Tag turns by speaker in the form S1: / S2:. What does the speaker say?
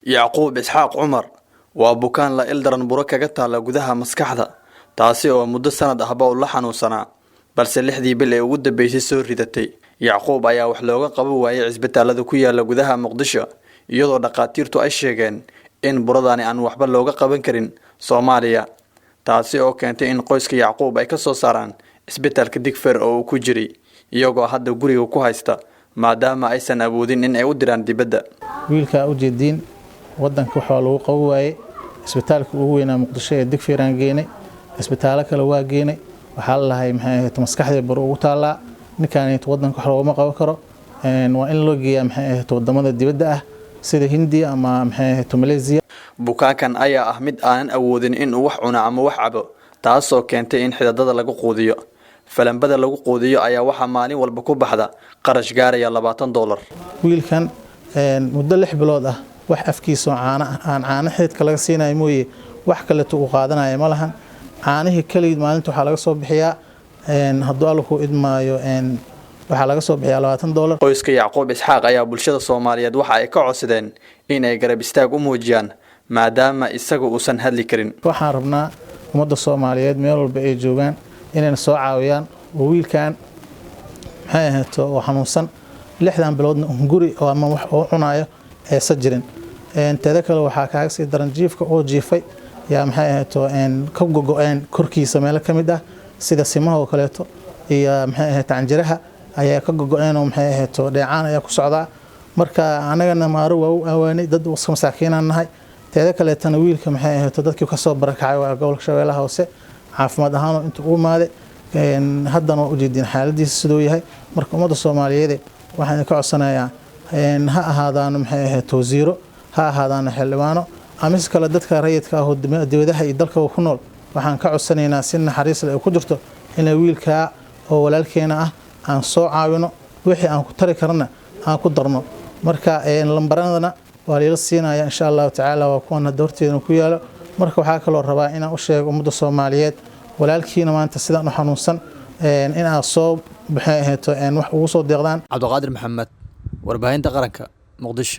S1: Yacquub Isxaaq Cumar waa bukaan la ildaran buro kaga taala gudaha maskaxda taasi oo muddo sanad ahba u la xanuunsanaa balse 6dii bil ee ugu dambeysay soo ridatay. Yacquub ayaa wax looga qaban waayay cisbitaalada ku yaala gudaha Muqdisho iyadoo dhaqaatiirtu ay sheegeen in buradani aan waxba looga qaban karin Soomaaliya taasi oo keentay in qoyska Yacquub ay ka soo saaraan isbitaalka Digfaar oo uu ku jiray iyagoo hadda guriga ku haysta maadaama aysan awoodin in ay u diraan dibadda.
S2: wiilka u jeedin wadanka waxa lagu qaban waayay isbitaalka ugu weyn ee Muqdisho ee Digfaar aan geynay isbitaalo kale waa geynay waxa la lahay maxay maskaxda baro ugu taala ninkaan wadanka wax looga qaban karo waa in loo geeyaa maxay wadamada dibadda ah sida Hindiya ama maxay Malaysia.
S1: Bukaankan ayaa ah mid aanan awoodin in uu wax cuno ama wax cabo taasoo keentay in xididada lagu quudiyo. Falanbada lagu quudiyo ayaa waxa maalin walba ku baxda qarash gaaraya $20.
S2: wiilkan muddo 6 bilood ah wax afkiisa caana xididka laga siinayo mooyee wax kale uu qaadanayo ma lahan caanihii kaliya maalinta waxa laga soo bixiyaa hadduu alla ku idmaayo waxa laga soo bixiyaa $20.
S1: Qoyska Yacquub Isxaaq ayaa bulshada Soomaaliyeed waxa ay ka codsadeen in ay garab istaag u muujiyaan maadaama isagu uusan hadli karin.
S2: waxaan rabnaa ummadda Soomaaliyeed meel walba ay joogaan inay soo caawiyaan oo wiilkan maxay ahaato oo xanuunsan 6 biloodna guri oo ama wax oo cunayo ee sajirin teeda kale waxa kaaga sii daran jiifka oo jiifay yaa maxay ahaato ka gogo'een korkiisa meel ka mid ah sida simaha oo kaleeto iyo maxay ahaato anjiraha ayaa ka gogo'een oo maxay ahaato dheecaan ayaa ku socdaa marka anagana maaro waa awaanay dad masaakiinaan nahay teeda kale tan wiilka maxay ahaato dadkii ka soo barakacay waa gobolka Shabeellaha Hoose caafimaad ahaan inta uu maaday haddana u jeedin xaaladiisa sidoo yahay marka ummadda Soomaaliyeed waxaan ka codsanayaa ha ahaadaan maxay ahaato wasiiro ha ahaadaan xildhibaano ama kale dadka rayidka ah oo dibadaha iyo dalka ku nool waxaan ka codsanaynaa si naxariis leh ku jirto in wiilka oo walaalkeena ah aan soo caawino wixii aan ku tari karna aan ku darno marka lambaradana waa la siinaya insha Allah taala waa kuwan doorteedana ku yaalo marka waxa kale oo rabaa inaan u sheego ummadda Soomaaliyeed walaalkiina maanta sidaan u xanuunsan in aan soo baxay ahaato wax ugu soo deeqdaan.
S1: Cabdiqaadir Maxamed warbaahinta qaranka Muqdisho.